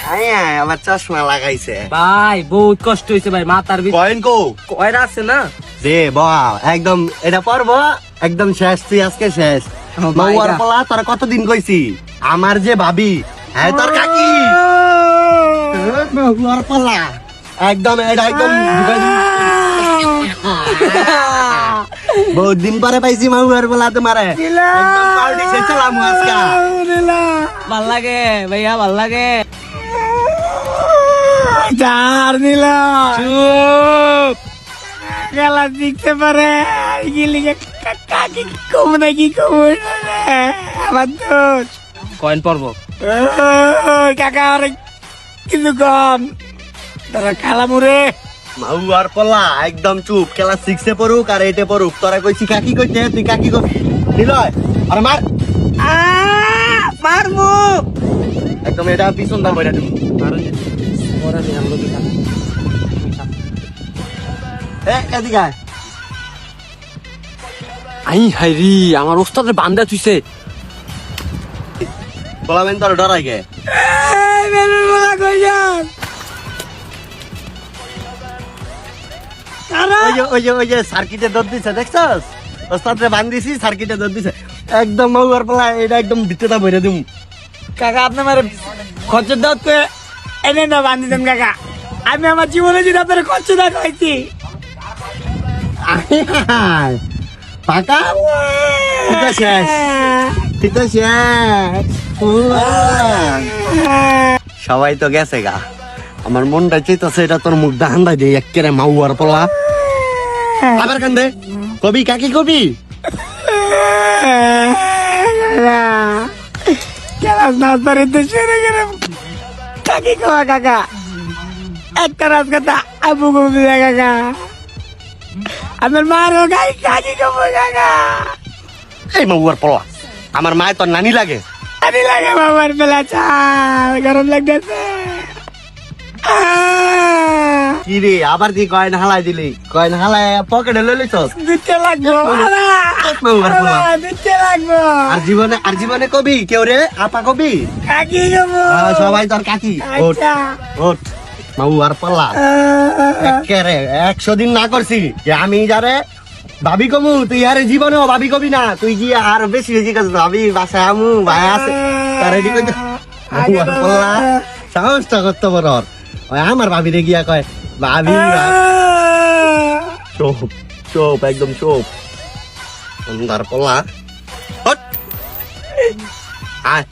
আবার চশমা লাগাইছে ভাই বহুত কষ্ট হয়েছে ভাই মাথার কয়েন কো কয়রা আছে না দে বা একদম এটা পর্ব একদম শেষ তুই আজকে শেষ মাউয়ার পোলা তোরা কতদিন কইছি আমার যে ভাবি হ্যাঁ তোর কাকি মাউয়ার পোলা একদম এটা একদম বহুত দিন পরে পাইছি মাউয়ার পোলা তোমারে একদম পার্টি শেষলাম আজকে ভাল লাগে ভাইয়া ভাল লাগে চার নিল চুপ খেলা শিখতে পারে গেলি কাকি কম নাকি কম আমার দোষ কয়েন পর্ব কাকা অনেক কিছু কম তোরা খেলা মুরে মাউয়ার পোলা একদম চুপ খেলা 6 এ পড়ুক আর 8 এ পড়ুক তোরা কইছি কাকি কইতে তুই কাকি কবি নিলয় আর মার মারবো একদম এটা পিছন দা বইরা তুমি ওরা নিয়ে আমরা কি খাবো? এদিকে আয়। আই হাইরি আমার ওস্তাদের বান্দা তুইছে বলাবেন তোর ডরাই গে ওই যে সার্কিটে দৌড় দিছে দেখছস ওস্তাদরে বান দিছি সার্কিটে দৌড় দিছে একদম মাউয়ার পোলা এটা একদম ভিতরটা বইরা দিমু কাকা আপনি আমার খরচের দাঁত করে এনে না বান্ধিছেন কাকা আমি আমার জীবনে যদি আপনার খরচ না খাইছি পাকা ঠিক আছে ঠিক আছে সবাই তো গেছে গা আমার মনটা চাইতেছে এটা তোর মুখ দাহান দাই দিয়ে একেবারে মাউয়ার পোলা আবার কান্দে কবি কাকি কবি কেলাস নাস্তারে তো শুরু করে কাকি খাওয়া কাকা একটা রাত কথা আবু কবি কাকা আমার মারও গাই কাকি খাবো কাকা এই মাউয়ার পোলা আমার মায়ের তোর নানি লাগে আরে লাগে বাবার বেলা চাল গরম লাগতেছে কি রে আবার তুই কয়েন হালাই দিলি কয়েন হালাই পকেটে লইলি তো দিতে লাগবো মাউয়ার পোলা দিতে লাগবো আর জীবনে কবি কেউ রে আপা কবি কাকি খাবো সবাই তোর কাকি ওঠ আচ্ছা ওঠ মাউয়ার পোলা একেবারে 100 দিন না করছি যে আমি যারে ভাবি কমু তুই আরে জীবনেও ভাবি কবি না তুই গিয়ে আর বেশি বেশি কাজ ভাবি বাসায় আমু ভাই আছে তার এদিকে মাউয়ার পোলা সাহসটা করতে বড় ওই আমার ভাবিরে গিয়া কয় ভাবি চোপ চোপ একদম চোপ তার পোলা আয়